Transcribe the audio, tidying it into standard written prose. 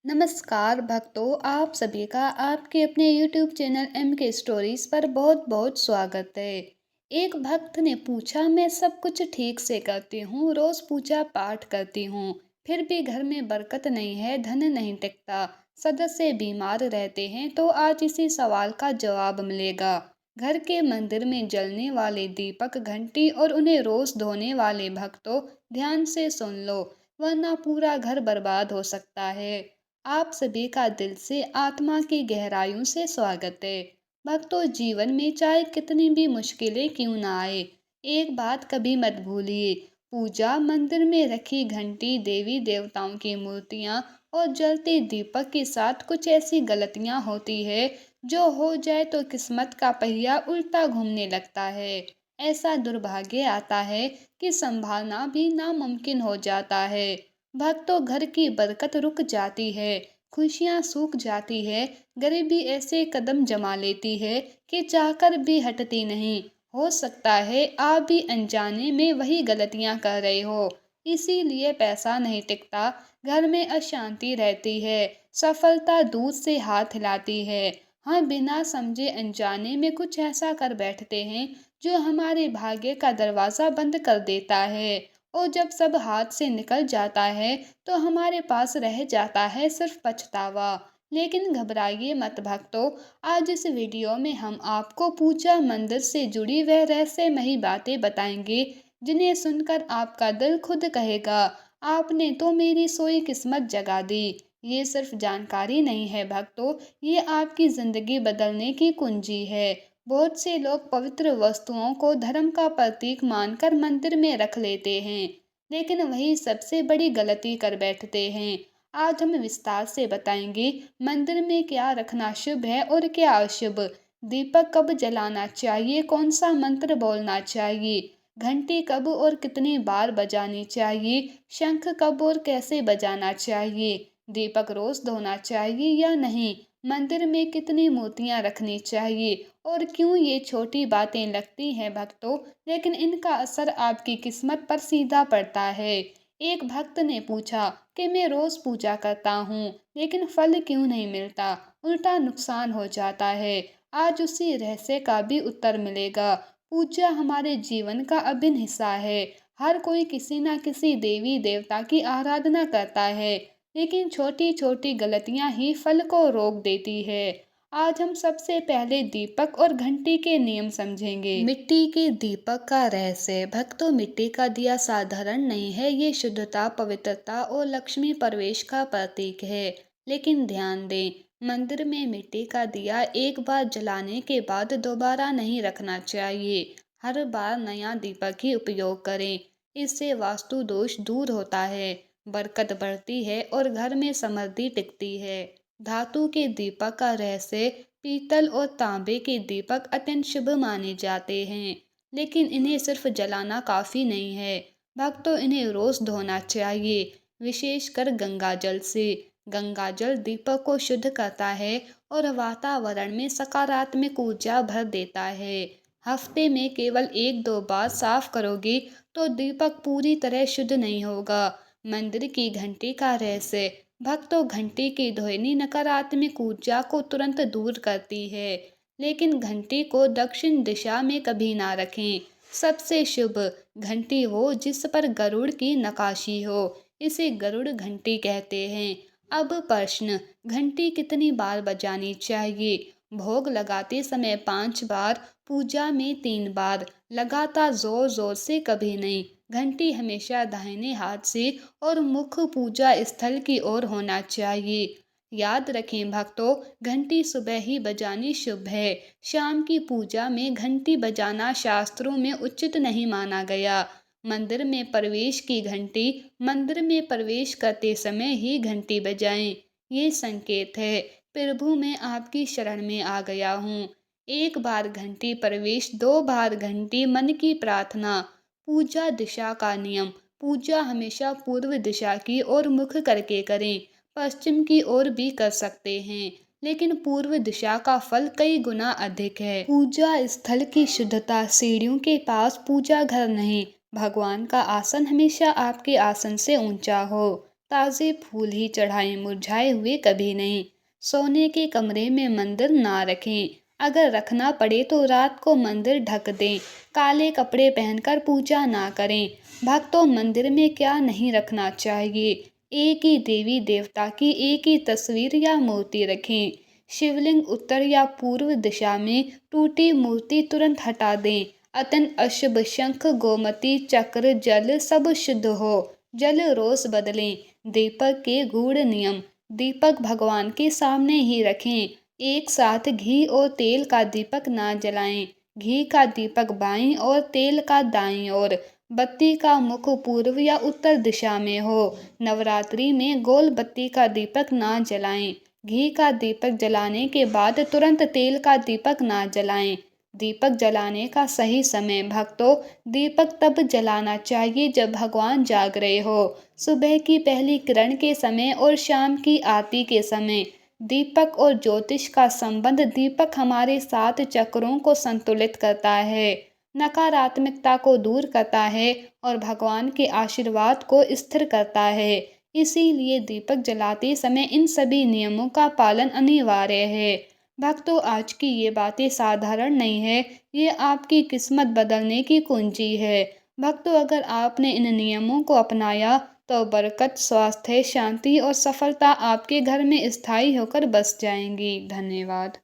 नमस्कार भक्तों, आप सभी का आपके अपने YouTube चैनल एम के स्टोरीज पर बहुत बहुत स्वागत है। एक भक्त ने पूछा, मैं सब कुछ ठीक से करती हूँ, रोज पूजा पाठ करती हूँ, फिर भी घर में बरकत नहीं है, धन नहीं टिकता, सदस्य बीमार रहते हैं। तो आज इसी सवाल का जवाब मिलेगा। घर के मंदिर में जलने वाले दीपक, घंटी और उन्हें रोज धोने वाले भक्तों, ध्यान से सुन लो, वरना पूरा घर बर्बाद हो सकता है। आप सभी का दिल से आत्मा की गहराइयों से स्वागत है। भक्तों, जीवन में चाहे कितनी भी मुश्किलें क्यों ना आए, एक बात कभी मत भूलिए। पूजा मंदिर में रखी घंटी, देवी देवताओं की मूर्तियां और जलते दीपक के साथ कुछ ऐसी गलतियां होती है जो हो जाए तो किस्मत का पहिया उल्टा घूमने लगता है। ऐसा दुर्भाग्य आता है कि संभालना भी नामुमकिन हो जाता है। भक्तों, घर की बरकत रुक जाती है, खुशियां सूख जाती है, गरीबी ऐसे कदम जमा लेती है कि चाहकर भी हटती नहीं। हो सकता है आप भी अनजाने में वही गलतियां कर रहे हो, इसीलिए पैसा नहीं टिकता, घर में अशांति रहती है, सफलता दूर से हाथ हिलाती है। हाँ, बिना समझे अनजाने में कुछ ऐसा कर बैठते हैं जो हमारे भाग्य का दरवाजा बंद कर देता है। और जब सब हाथ से निकल जाता है तो हमारे पास रह जाता है सिर्फ पछतावा। लेकिन घबराइए मत भक्तों, आज इस वीडियो में हम आपको पूजा मंदिर से जुड़ी वह रहस्यमयी बातें बताएंगे जिन्हें सुनकर आपका दिल खुद कहेगा, आपने तो मेरी सोई किस्मत जगा दी। ये सिर्फ जानकारी नहीं है भक्तों, ये आपकी जिंदगी बदलने की कुंजी है। बहुत से लोग पवित्र वस्तुओं को धर्म का प्रतीक मानकर मंदिर में रख लेते हैं, लेकिन वही सबसे बड़ी गलती कर बैठते हैं। आज हम विस्तार से बताएंगे मंदिर में क्या रखना शुभ है और क्या अशुभ, दीपक कब जलाना चाहिए, कौन सा मंत्र बोलना चाहिए, घंटी कब और कितनी बार बजानी चाहिए, शंख कब और कैसे बजाना चाहिए, दीपक रोज धोना चाहिए या नहीं, मंदिर में कितनी मूर्तियां रखनी चाहिए और क्यों ये छोटी बातें लगती हैं भक्तों, लेकिन इनका असर आपकी किस्मत पर सीधा पड़ता है। एक भक्त ने पूछा कि मैं रोज पूजा करता हूँ, लेकिन फल क्यों नहीं मिलता, उल्टा नुकसान हो जाता है। आज उसी रहस्य का भी उत्तर मिलेगा। पूजा हमारे जीवन का अभिन्न हिस्सा है। हर कोई किसी न किसी देवी देवता की आराधना करता है, लेकिन छोटी छोटी गलतियां ही फल को रोक देती है। आज हम सबसे पहले दीपक और घंटी के नियम समझेंगे। मिट्टी के दीपक का रहस्य। भक्तों, मिट्टी का दिया साधारण नहीं है, ये शुद्धता, पवित्रता और लक्ष्मी प्रवेश का प्रतीक है। लेकिन ध्यान दें, मंदिर में मिट्टी का दिया एक बार जलाने के बाद दोबारा नहीं रखना चाहिए। हर बार नया दीपक ही उपयोग करें। इससे वास्तु दोष दूर होता है, बरकत बढ़ती है और घर में समृद्धि टिकती है। धातु के दीपक का रहस्य। पीतल और तांबे के दीपक अत्यंत शुभ माने जाते हैं, लेकिन इन्हें सिर्फ जलाना काफी नहीं है। भक्तों, इन्हें रोज धोना चाहिए, विशेषकर गंगा जल से। गंगा जल दीपक को शुद्ध करता है और वातावरण में सकारात्मक ऊर्जा भर देता है। हफ्ते में केवल एक दो बार साफ करोगे तो दीपक पूरी तरह शुद्ध नहीं होगा। मंदिर की घंटी का रहस्य। भक्तों, घंटी की ध्वनि नकारात्मक ऊर्जा को तुरंत दूर करती है, लेकिन घंटी को दक्षिण दिशा में कभी ना रखें। सबसे शुभ घंटी हो जिस पर गरुड़ की नक्काशी हो, इसे गरुड़ घंटी कहते हैं। अब प्रश्न, घंटी कितनी बार बजानी चाहिए? भोग लगाते समय 5 बार, पूजा में 3 बार, लगातार जोर जोर से कभी नहीं। घंटी हमेशा दाहिने हाथ से और मुख पूजा स्थल की ओर होना चाहिए। याद रखें भक्तों, घंटी सुबह ही बजानी शुभ है। शाम की पूजा में घंटी बजाना शास्त्रों में उचित नहीं माना गया। मंदिर में प्रवेश की घंटी। मंदिर में प्रवेश करते समय ही घंटी बजाएं। ये संकेत है, प्रभु मैं आपकी शरण में आ गया हूँ। एक बार घंटी प्रवेश, 2 बार घंटी मन की प्रार्थना। पूजा दिशा का नियम। पूजा हमेशा पूर्व दिशा की ओर मुख करके करें। पश्चिम की ओर भी कर सकते हैं, लेकिन पूर्व दिशा का फल कई गुना अधिक है। पूजा स्थल की शुद्धता। सीढ़ियों के पास पूजा घर नहीं, भगवान का आसन हमेशा आपके आसन से ऊंचा हो। ताज़े फूल ही चढ़ाएं, मुरझाए हुए कभी नहीं। सोने के कमरे में मंदिर ना रखें, अगर रखना पड़े तो रात को मंदिर ढक दें। काले कपड़े पहनकर पूजा ना करें। भक्तों, मंदिर में क्या नहीं रखना चाहिए? एक ही देवी देवता की एक ही तस्वीर या मूर्ति रखें। शिवलिंग उत्तर या पूर्व दिशा में, टूटी मूर्ति तुरंत हटा दें। अत्यंत अशुभ शंख, गोमती, चक्र, जल सब शुद्ध हो। जल रोज बदलें। दीपक के गूढ़ नियम। दीपक भगवान के सामने ही रखें। एक साथ घी और तेल का दीपक ना जलाएं। घी का दीपक बाईं और तेल का दाईं ओर। बत्ती का मुख पूर्व या उत्तर दिशा में हो। नवरात्रि में गोल बत्ती का दीपक ना जलाएं। घी का दीपक जलाने के बाद तुरंत तेल का दीपक ना जलाएं। दीपक जलाने का सही समय। भक्तों, दीपक तब जलाना चाहिए जब भगवान जाग रहे हो, सुबह की पहली किरण के समय और शाम की आरती के समय। दीपक और ज्योतिष का संबंध। दीपक हमारे सात चक्रों को संतुलित करता है, नकारात्मकता को दूर करता है और भगवान के आशीर्वाद को स्थिर करता है। इसीलिए दीपक जलाते समय इन सभी नियमों का पालन अनिवार्य है। भक्तों, आज की ये बातें साधारण नहीं है, ये आपकी किस्मत बदलने की कुंजी है। भक्तों, अगर आपने इन नियमों को अपनाया तो बरकत, स्वास्थ्य, शांति और सफलता आपके घर में स्थायी होकर बस जाएंगी। धन्यवाद।